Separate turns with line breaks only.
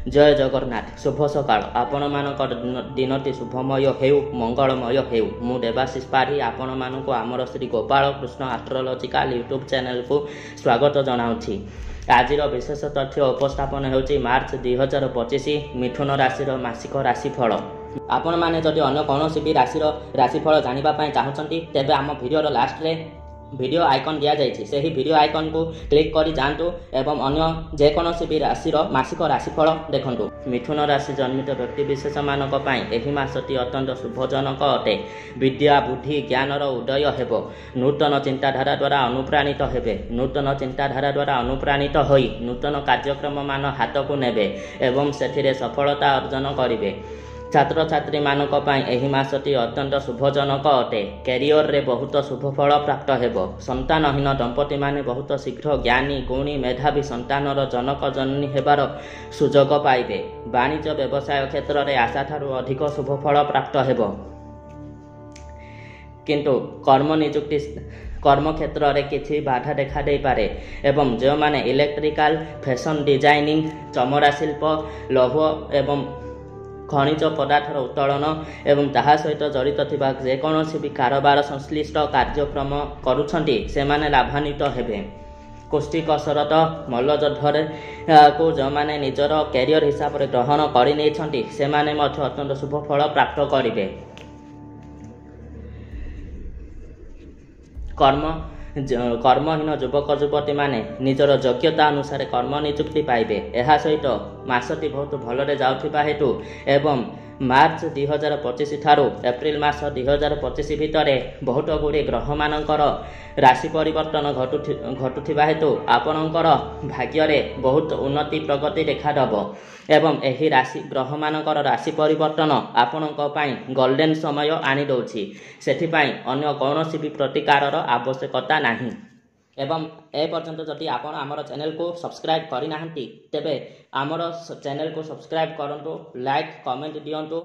जय जगन्नाथ शुभ सकाळ आपण मानकर दिनटी शुभमय हेउ मंगलमय हेउ मु देवाशीष पारी आपण मानक आमर Shri Gopal Krishna astrological YouTube channel को स्वागत जनाउछि। आज विशेष तथ्य उपस्थापन होछि मार्च 2025 मिथुन राशि मासिक राशिफल। आपण माने जदि अन्य कौनसी भी राशिफल जानिबा पय चाहछंती तेबे आम वीडियो लास्ट रे वीडियो आइकन दिया जाइछि सेही वीडियो आइकन को क्लिक करी जानतु एवं अन्य जेकोसी भी राशि मासिक राशिफल देखंतु। मिथुन राशि जन्मित व्यक्ति विशेष मानक पय एही मासटी अत्यंत शुभजनक अटे। विद्या बुद्धि ज्ञानर उदय हेबो। नूतन चिंताधारा द्वारा अनुप्राणित हेबे। नूतन चिंताधारा द्वारा अनुप्राणित होई नूतन कार्यक्रम मान हाथ को नेबे एवं सेथिरे सफलता अर्जन करिवे। छात्र छात्री मानक पय एही मासटी अत्यंत शुभजनक अटे। कैरियर रे बहुत शुभफल प्राप्त हेबो। संतानहीन दंपति माने बहुत शीघ्र ज्ञानी गुणी मेधावी संतानर जनक जननी हेबार सुजोग पाइबे। वाणिज्य व्यवसाय क्षेत्र रे आशा ठारू अधिक शुभफल प्राप्त हेबो। किंतु कर्म नियुक्ति कर्म क्षेत्र रे किछि बाधा देखा दे पारे एवं जो माने इलेक्ट्रिकल फैशन डिजाइनिंग चमड़ा शिल्प लौह एवं खनिज पदार्थर उत्तोलन एवं ताहा सहित जड़ित थिबा जेकोसी भी कारोबार संश्लिष्ट कार्यक्रम करुछंती सेमाने लाभान्वित हेबे। कुस्ती कसरत मल्लयुद्ध को जो माने निजर कैरियर हिसाब से ग्रहण करि नेछंती सेमाने मध्य अत्यंत शुभ फल प्राप्त करिवे। कर्महीन युवक युवती माने निजर योग्यता अनुसार कर्म नियुक्ति पाइबे। एहा सहित मासटी बहुत भलरे जाउथिबा हेतु एवं मार्च 2025 ठारू एप्रिल मास 2025 भितरे बहुत गुड़े ग्रह मानकर राशि परिवर्तन घटुथिबा हेतु आपणकर भाग्य रे बहुत उन्नति प्रगति देखा दबो एवं एही राशि ग्रह मानकर राशि परिवर्तन आपणक पय गोल्डन समय आनी दउछि। सेथिपय अन्य कौनसी भी प्रतिकारर आवश्यकता नाही। एवं ए पर्यंत जदि आपण आमर चैनल को सब्सक्राइब करि नाहंती तेबे आमर चैनल को सब्सक्राइब करंतु लाइक कमेंट दियंतु।